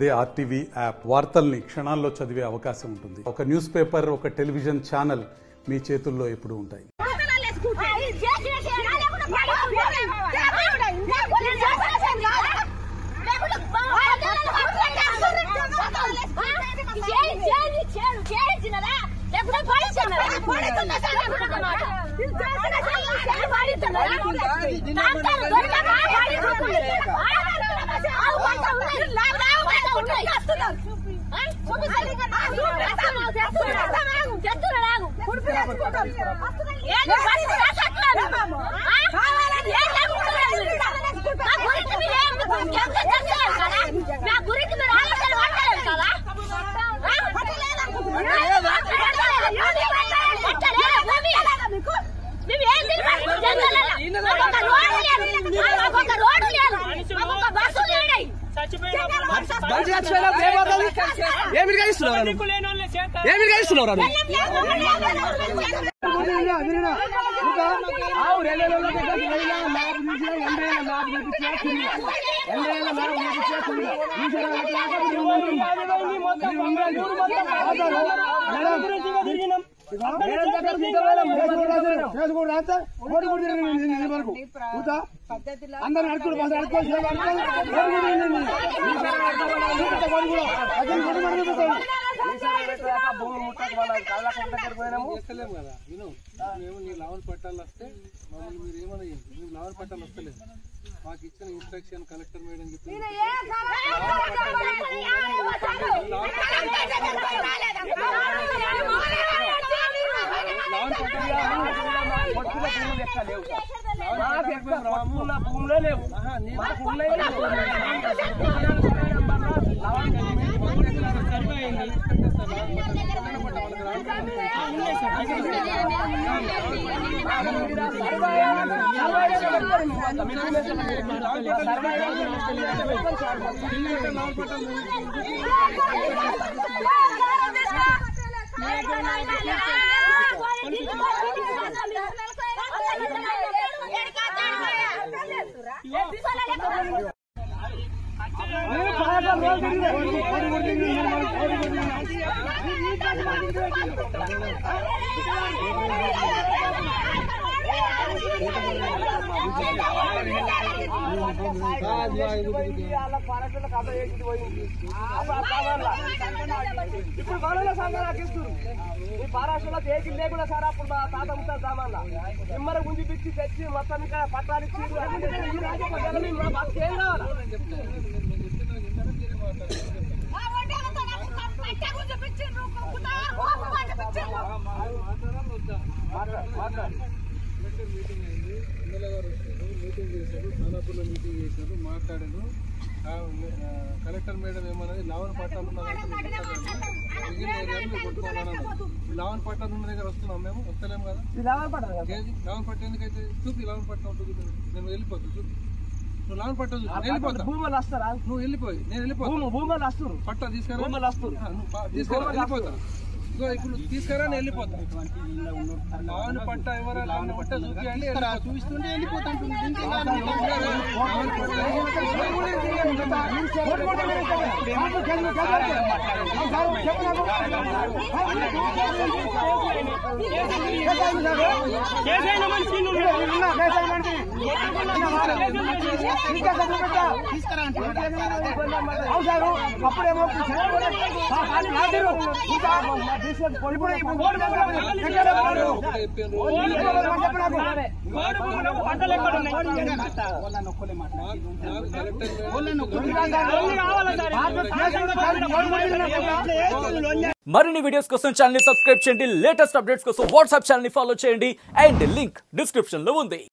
అదే RTV app వార్తల్ని క్షణాల్లో చదివే అవకాశం ఉంటుంది. ఒక న్యూస్ పేపర్, ఒక టెలివిజన్ ఛానల్ మీ చేతుల్లో ఎప్పుడూ ఉంటాయి. మాకు ఇచ్చిన ఇన్స్ట్రక్షన్ కలెక్టర్ మేడం భూమిలో లేవు ఇప్పుడు గౌరవ సంఘాలు అక్కిస్తారు ఈ మహారాష్ట్రలో దేశం లేకుండా సార్ అప్పుడు మా తాత ముత్తాత సామాన్ల నిమ్మల గుంజి పిచ్చి తెచ్చి మొత్తం ఇంకా పట్టాలు ఇచ్చి ఏం కావాలా మీటింగ్ అయింది. ఎమ్మెల్యే గారు మీటింగ్ చేశారు, ఖానాపూర్లో మీటింగ్ చేశారు, మాట్లాడారు. కలెక్టర్ మేడం ఏమన్నది లావన్ పట్టాలు ఉన్న లావన్ పట్టాలు ఉన్న దగ్గర వస్తున్నాం, మేము వస్తలేము కదా. లావన్ పట్ట ఎందుకైతే చూపి లావన్ పట్ట ఉంటుంది, నేను వెళ్ళిపోతాను. చూపి నువ్వు లావన్ పట్ట వెళ్ళిపోతా, భూములు వస్తారా, నువ్వు వెళ్ళిపోయి నేను వెళ్ళిపోతాను. భూములు వస్తారు, పట్ట తీసుకురా వెళ్ళిపోతా. ఇప్పుడు తీసుకురా నేను వెళ్ళిపోతాను. లావన్ పట్ట ఎవరా, లావన్ పట్ట చూపించండి, చూపిస్తుంటే వెళ్ళిపోతాను. అప్పుడేమో మరిన్ని వీడియోస్ కోసం ఛానల్ ని సబ్స్క్రైబ్ చేయండి. లేటెస్ట్ అప్డేట్స్ కోసం వాట్సాప్ ఛానల్ ని ఫాలో చేయండి. అండ్ లింక్ డిస్క్రిప్షన్ లో ఉంది.